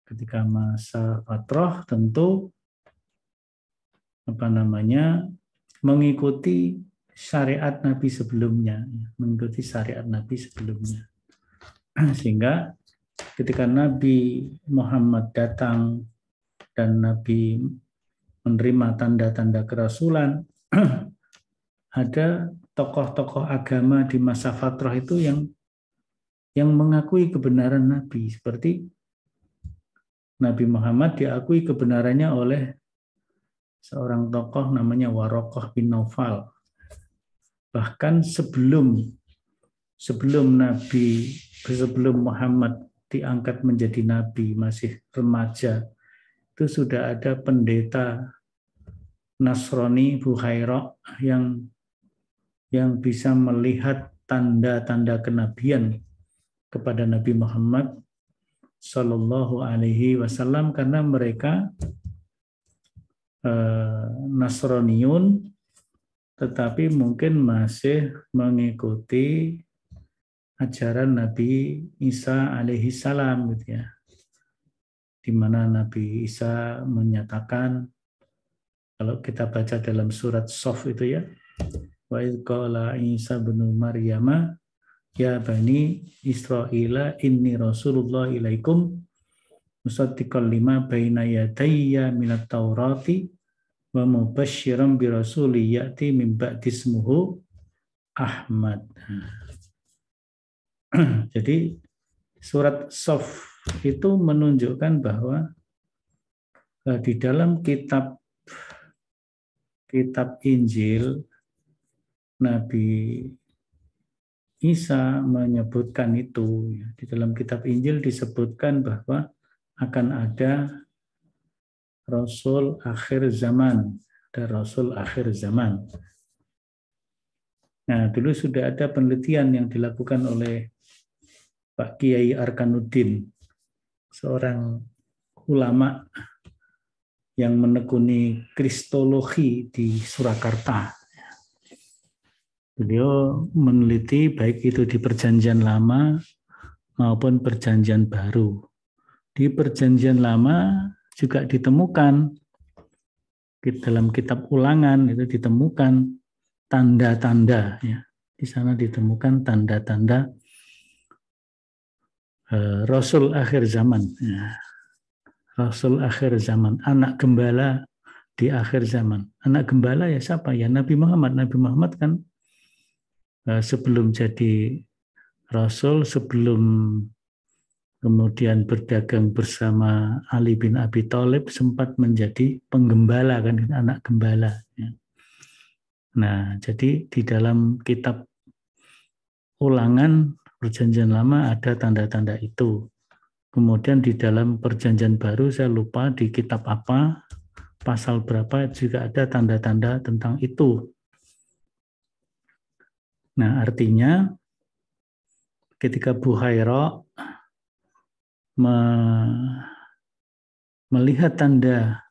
Ketika masa fatrah tentu mengikuti syariat Nabi sebelumnya, Sehingga ketika Nabi Muhammad datang dan Nabi menerima tanda-tanda kerasulan, ada tokoh-tokoh agama di masa fatrah itu yang mengakui kebenaran Nabi. Seperti Nabi Muhammad diakui kebenarannya oleh seorang tokoh namanya Waraqah bin Naufal. Bahkan sebelum Muhammad diangkat menjadi nabi, masih remaja, itu sudah ada pendeta Nasrani Buhairah yang bisa melihat tanda-tanda kenabian kepada Nabi Muhammad Sallallahu Alaihi Wasallam, karena mereka Nasraniun, tetapi mungkin masih mengikuti ajaran Nabi Isa alaihi salam, gitu ya, di mana Nabi Isa menyatakan, kalau kita baca dalam surat Sof itu ya, wa idh qala Isa bin Maryam ya bani Israila inni rasulullah ilaikum musaddiqan lima baina yadayya minat taurati wa mubasysyiran bi rasuli ya'ti min ba'di ismuhu Ahmad. Jadi surat Sof itu menunjukkan bahwa di dalam kitab Injil Nabi Isa menyebutkan itu. Di dalam kitab Injil disebutkan bahwa akan ada Rasul akhir zaman, ada Rasul akhir zaman. Nah, dulu sudah ada penelitian yang dilakukan oleh Pak Kiai Arkanuddin, seorang ulama yang menekuni kristologi di Surakarta. Beliau meneliti baik itu di Perjanjian Lama maupun Perjanjian Baru. Di Perjanjian Lama juga ditemukan di dalam kitab Ulangan, itu ditemukan tanda-tanda, ya. Di sana ditemukan tanda-tanda Rasul akhir zaman, ya. Rasul akhir zaman, anak gembala di akhir zaman. Anak gembala ya siapa? Ya Nabi Muhammad. Nabi Muhammad kan sebelum jadi Rasul, sebelum kemudian berdagang bersama Ali bin Abi Thalib, sempat menjadi penggembala, kan, anak gembala. Ya. Nah, jadi di dalam kitab Ulangan Perjanjian Lama ada tanda-tanda itu. Kemudian di dalam Perjanjian Baru saya lupa di kitab apa, pasal berapa juga ada tanda-tanda tentang itu. Nah, artinya ketika Buhairah melihat tanda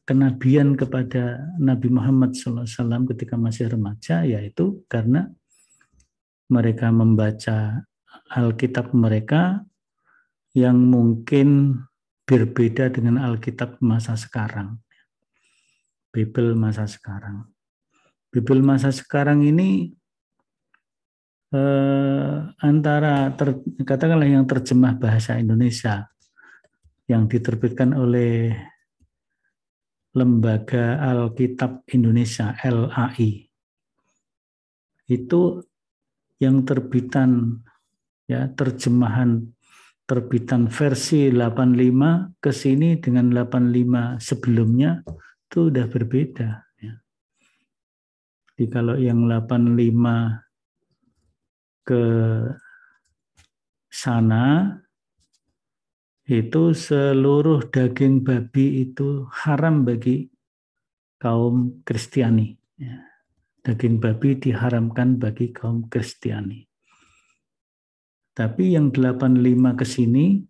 kenabian kepada Nabi Muhammad SAW ketika masih remaja, yaitu karena mereka membaca Alkitab mereka yang mungkin berbeda dengan Alkitab masa sekarang. Bible masa sekarang. Bible masa sekarang ini katakanlah yang terjemah bahasa Indonesia yang diterbitkan oleh Lembaga Alkitab Indonesia LAI, itu yang terbitan, ya, terbitan versi 85 ke sini dengan 85 sebelumnya itu udah berbeda, ya. Jadi kalau yang 85 ke sana itu seluruh daging babi itu haram bagi kaum Kristiani, ya. Daging babi diharamkan bagi kaum Kristiani. Tapi yang 85 ke sini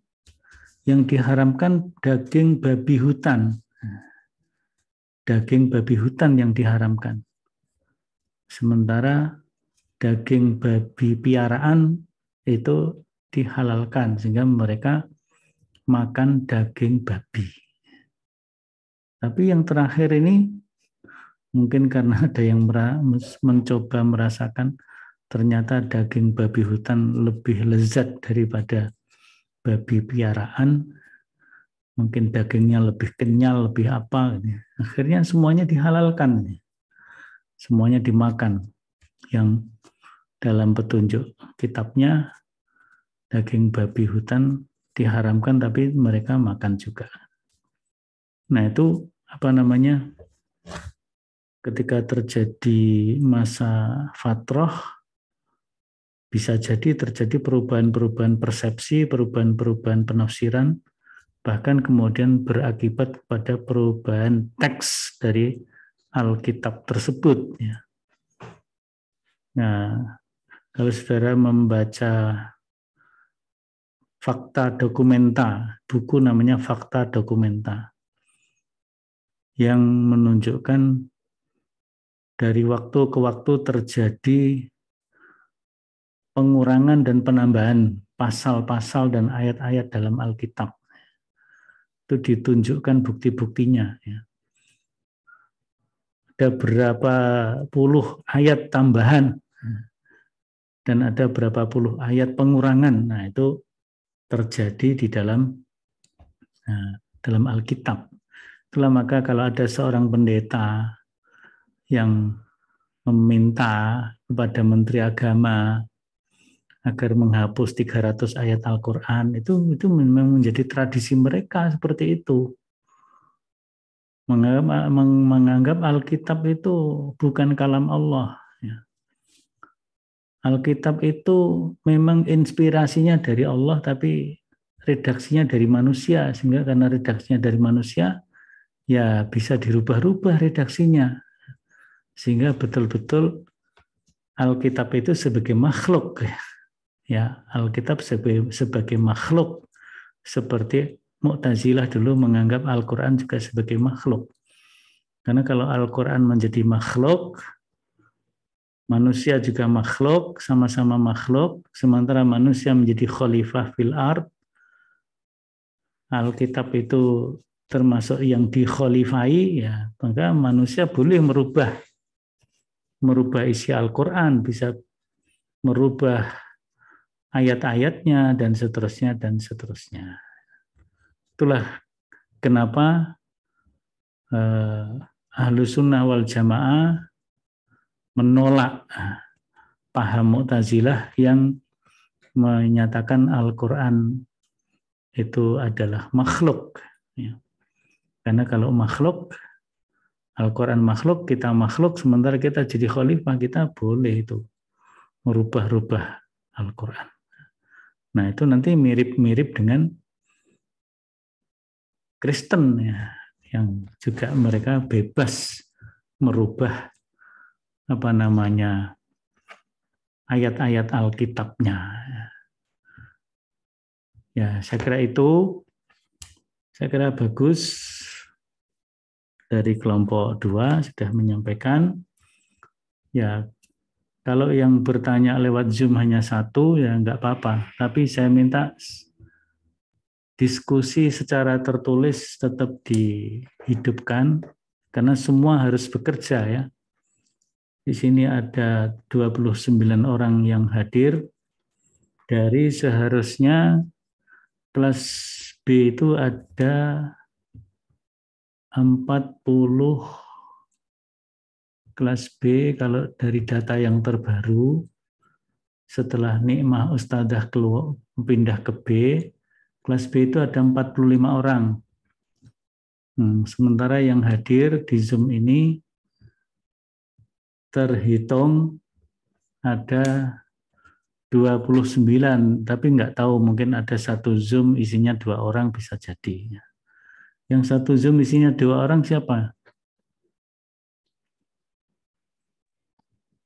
yang diharamkan daging babi hutan. Daging babi hutan yang diharamkan. Sementara daging babi piaraan itu dihalalkan, sehingga mereka makan daging babi. Tapi yang terakhir ini mungkin karena ada yang mencoba merasakan ternyata daging babi hutan lebih lezat daripada babi piaraan, mungkin dagingnya lebih kenyal, lebih apa. Akhirnya semuanya dihalalkan, semuanya dimakan. Yang dalam petunjuk kitabnya, daging babi hutan diharamkan, tapi mereka makan juga. Nah itu ketika terjadi masa fatrah, bisa jadi terjadi perubahan-perubahan persepsi, perubahan-perubahan penafsiran, bahkan kemudian berakibat pada perubahan teks dari Alkitab tersebut. Nah, kalau saudara membaca Fakta Dokumenta, buku namanya Fakta Dokumenta, yang menunjukkan dari waktu ke waktu terjadi pengurangan dan penambahan pasal-pasal dan ayat-ayat dalam Alkitab. Itu ditunjukkan bukti-buktinya. Ada berapa puluh ayat tambahan dan ada berapa puluh ayat pengurangan. Nah, itu terjadi di dalam Alkitab. Itulah maka kalau ada seorang pendeta yang meminta kepada Menteri Agama agar menghapus 300 ayat Al-Quran, itu memang menjadi tradisi mereka seperti itu. Menganggap Alkitab itu bukan kalam Allah. Alkitab itu memang inspirasinya dari Allah, tapi redaksinya dari manusia, sehingga karena redaksinya dari manusia, ya bisa dirubah-rubah redaksinya. Sehingga betul-betul Alkitab itu sebagai makhluk. Ya, Alkitab sebagai makhluk, seperti Mu'tazilah dulu menganggap Al-Quran juga sebagai makhluk. Karena kalau Al-Quran menjadi makhluk, manusia juga makhluk, sama-sama makhluk, sementara manusia menjadi khalifah fil ard, Alkitab itu termasuk yang dikhalifai, ya, maka manusia boleh merubah isi Al-Quran, bisa merubah ayat-ayatnya, dan seterusnya, dan seterusnya. Itulah kenapa Ahlus Sunnah wal Jamaah menolak paham Mu'tazilah yang menyatakan Al-Quran itu adalah makhluk. Karena kalau makhluk, Al-Quran makhluk, kita makhluk, sementara kita jadi khalifah, kita boleh itu merubah-rubah Al-Quran. Nah, itu nanti mirip-mirip dengan Kristen, ya, yang juga mereka bebas merubah ayat-ayat Alkitabnya. Ya, saya kira bagus dari kelompok 2 sudah menyampaikan. Ya, kalau yang bertanya lewat Zoom hanya 1, ya enggak apa-apa. Tapi saya minta diskusi secara tertulis tetap dihidupkan, karena semua harus bekerja, ya. Di sini ada 29 orang yang hadir, dari seharusnya kelas B itu ada 40. Kelas B kalau dari data yang terbaru, setelah Nikmah Ustadzah keluar pindah ke B, kelas B itu ada 45 orang. Sementara yang hadir di Zoom ini terhitung ada 29, tapi nggak tahu, mungkin ada satu Zoom isinya 2 orang, bisa jadi. Yang satu Zoom isinya 2 orang siapa?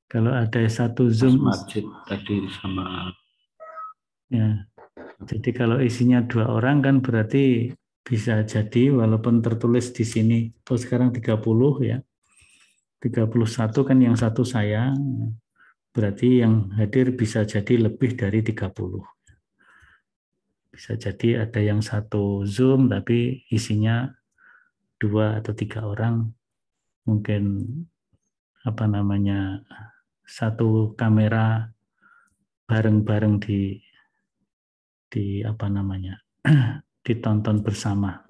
Kalau ada satu Zoom Masjid tadi sama, ya. Jadi kalau isinya 2 orang kan berarti bisa jadi, walaupun tertulis di sini, sekarang 30, ya. 31 kan yang satu saya, berarti yang hadir bisa jadi lebih dari 30. Bisa jadi ada yang satu Zoom tapi isinya 2 atau 3 orang, mungkin satu kamera bareng-bareng di apa namanya ditonton bersama.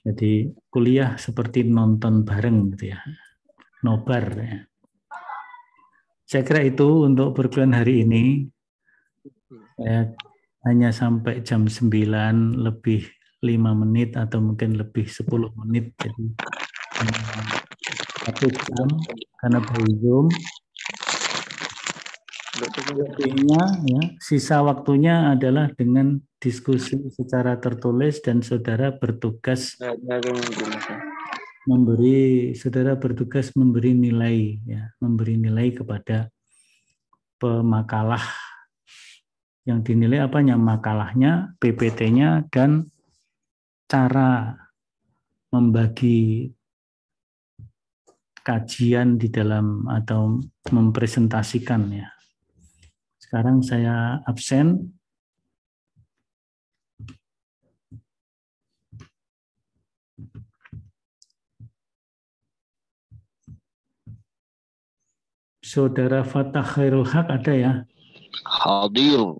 Jadi kuliah seperti nonton bareng gitu ya, nobar ya. Saya kira itu untuk perkuliahan hari ini. Saya hanya sampai jam 9 lebih 5 menit atau mungkin lebih 10 menit. Jadi 1 jam karena by Zoom. Lebihnya ya, sisa waktunya adalah dengan diskusi secara tertulis dan saudara bertugas memberi nilai ya, memberi nilai kepada pemakalah. Yang dinilai apanya? Makalahnya, PPT-nya, dan cara membagi kajian di dalam atau mempresentasikan ya. Sekarang saya absen. Saudara Fatah Khairul Haq ada ya? Hadir.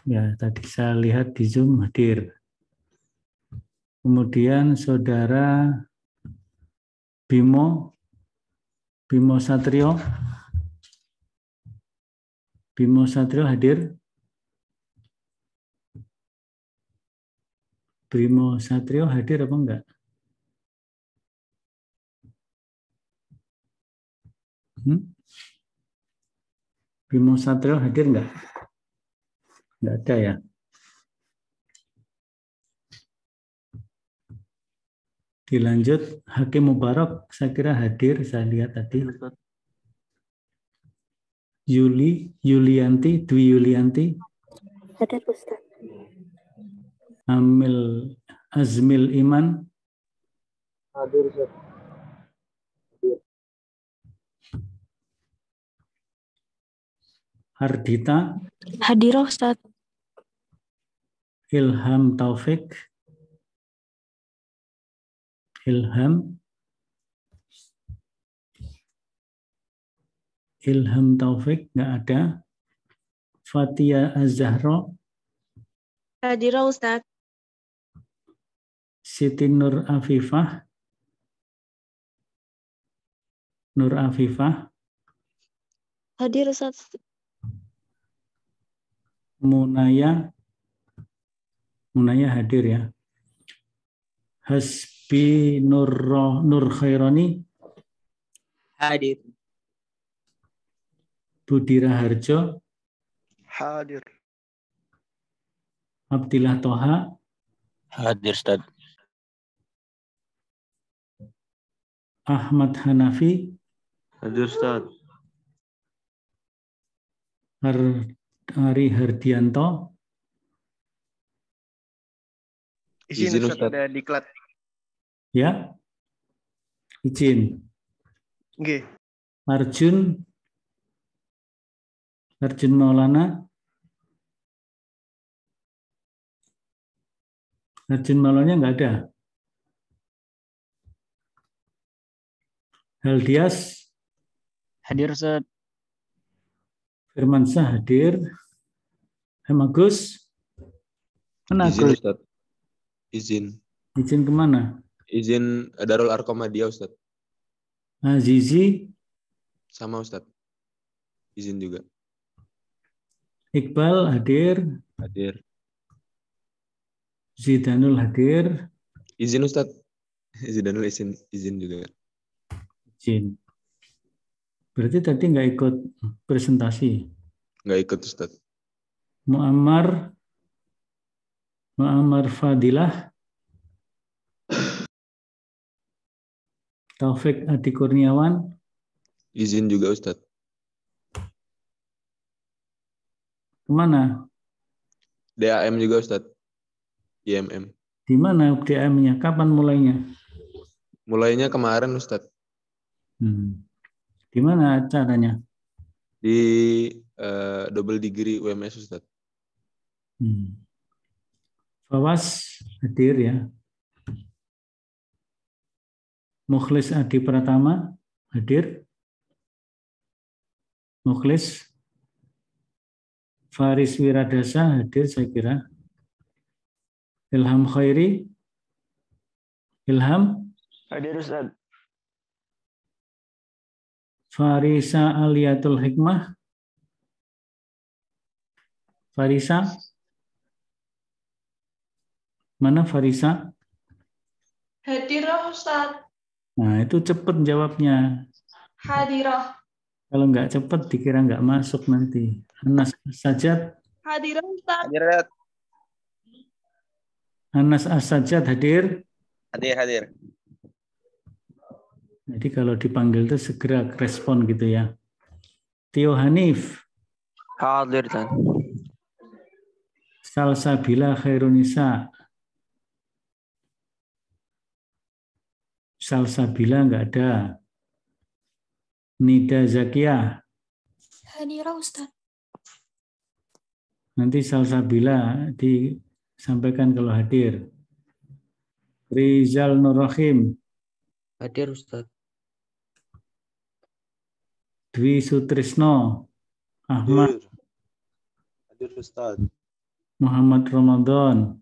Ya, tadi saya lihat di Zoom hadir. Kemudian saudara Bimo Satrio. Bimo Satrio hadir? Bimo Satrio hadir apa enggak? Bimo Satrio hadir enggak? Enggak ada ya? Dilanjut, Hakim Mubarak saya kira hadir, saya lihat tadi. Yulianti, Dwi Yulianti. Hadir Ustaz. Azmil Iman. Hadir Ustaz. Hardita. Hadir Ustaz. Ilham Taufik. Ilham Taufik nggak ada. Fatia Az-Zahra. Hadir Ustaz. Siti Nur Afifah. Hadir Ustaz. Munaya hadir ya. Hasbi Nur Khairani. Hadir. Budira Harjo. Hadir. Abdillah Toha. Hadir Ustaz. Ahmad Hanafi. Hadir Ustaz. Ari Hardianto. Izin Ustaz, ada diklat. Ya. Izin. Nggih. Arjun Maulana. Arjun Maulana nggak ada. Heldias. Hadir Ustaz. Firmansyah hadir. Agus. Mana Izin Agus? Ustaz. Izin. Izin kemana? Izin Darul Arqam Hadiah Ustaz. Azizi. Sama Ustaz. Izin juga. Iqbal hadir. Hadir. Zidanul hadir. Izin Ustaz. Zidanul izin juga. Izin. Berarti tadi nggak ikut presentasi? Nggak ikut Ustaz. Muammar Fadilah. Taufik Adi Kurniawan. Izin juga Ustaz. Kemana? DAM juga Ustaz. IMM. Di mana DAM-nya? Kapan mulainya? Mulainya kemarin Ustaz. Di mana acaranya? Di double degree UMS Ustaz. Fawas hadir ya. Mukhlis Adi Pratama hadir. Mukhlis. Faris Wiradasa hadir saya kira. Ilham Khairi. Ilham. Hadir Ustaz. Farisa Aliyatul Hikmah. Farisa. Mana Farisa? Hadirah Ustaz. Nah, itu cepet jawabnya. Hadirah. Kalau nggak cepet dikira nggak masuk nanti. Anas As-Sajjad. Hadirah Ustaz. Hadir. Anas As-Sajjad hadir. Hadir. Jadi kalau dipanggil itu segera respon gitu ya. Tio Hanif. Hadir, Ustaz. Salsabila Khairunisa. Salsabila nggak ada. Nida Zakiah. Hadirah Ustaz. Nanti Salsabila disampaikan kalau hadir. Rizal Nur Rahim. Hadir, Ustaz. Dwi Sutrisno. Ahmad. Hadir Ustaz. Muhammad Ramadan.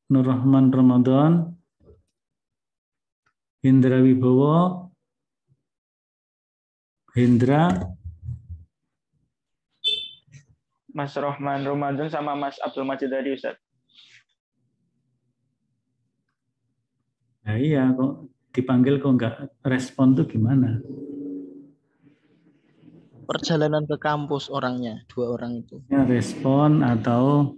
Nur Rahman Ramadan. Hendra Wibowo. Hendra. Mas Rohman Ramadan sama Mas Abdul Majid tadi Ustaz. Nah, iya kok dipanggil kok nggak respon tuh gimana? Perjalanan ke kampus orangnya, 2 orang itu. Ya, respon atau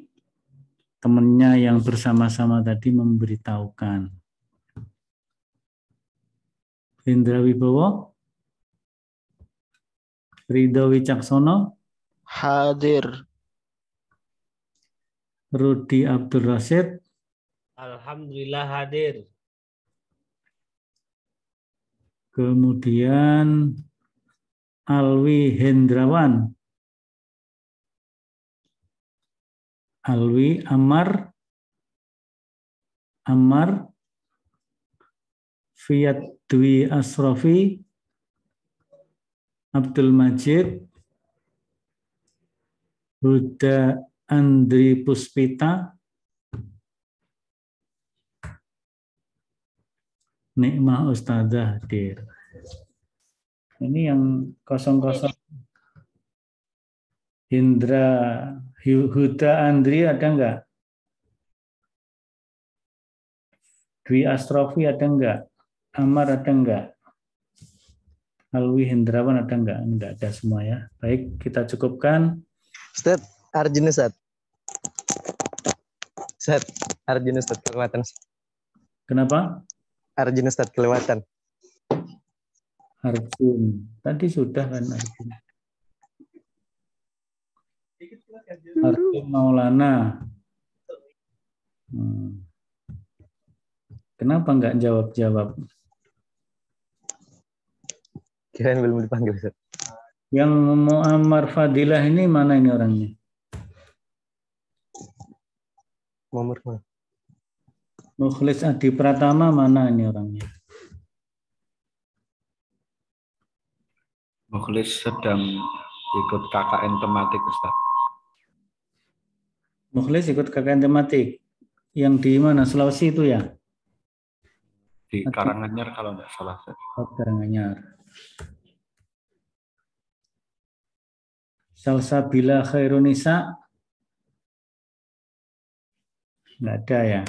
temennya yang bersama-sama tadi memberitahukan. Hendra Wibowo. Ridho Wicaksono. Hadir. Rudi Abdul Rasid. Alhamdulillah hadir. Kemudian Alwi Hendrawan. Alwi Ammar. Fiat Dwi Asrofi. Abdul Majid. Huda Andri Puspita. Nikmah Ustazah hadir. Ini yang kosong-kosong. Indra Huda Andri ada enggak? Dwi Astrofi ada enggak? Amar ada enggak? Alwi Hendrawan ada enggak? Enggak ada semua ya. Baik, kita cukupkan. Ustaz, Arjun Ustaz. Arjun Ustaz kelewatan. Kenapa? Arjun Ustaz kelewatan. Arjun. Tadi sudah kan Arjun. Arjun Maulana. Kenapa enggak jawab-jawab? Kirain belum dipanggil Ustaz. Yang Muammar Fadilah ini mana ini orangnya? Mukhlis Adi Pratama mana ini orangnya? Mukhlis sedang ikut KKN tematik Ustaz. Mukhlis ikut KKN tematik. Yang di mana? Sulawesi itu ya? Di Karanganyar kalau tidak salah. Oh, Karanganyar. Salsabila Khairunisa. Nggak ada ya.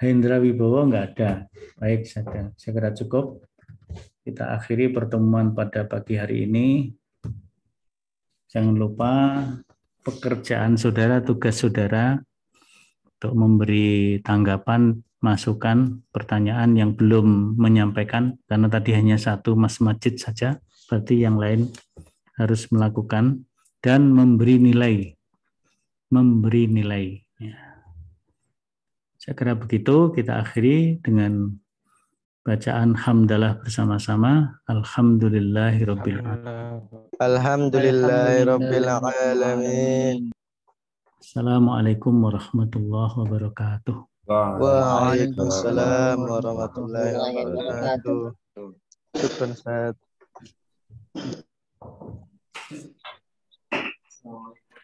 Hendra Wibowo nggak ada. Baik, saya kira cukup. Kita akhiri pertemuan pada pagi hari ini. Jangan lupa pekerjaan saudara, tugas saudara untuk memberi tanggapan, masukan, pertanyaan yang belum menyampaikan, karena tadi hanya satu Mas Majid saja, berarti yang lain harus melakukan, dan memberi nilai. Ya. Saya kira begitu, kita akhiri dengan bacaan hamdalah bersama-sama. Alhamdulillahirabbil alamin. Alhamdulillahirabbil alamin. Assalamualaikum warahmatullahi wabarakatuh. Waalaikumsalam warahmatullahi wabarakatuh. Syukran, Ustaz.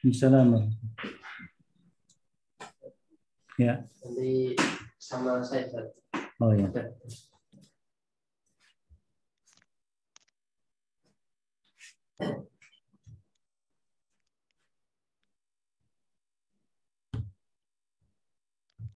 Assalamualaikum. Ya. Nanti sama saya. Oh ya. Ustaz.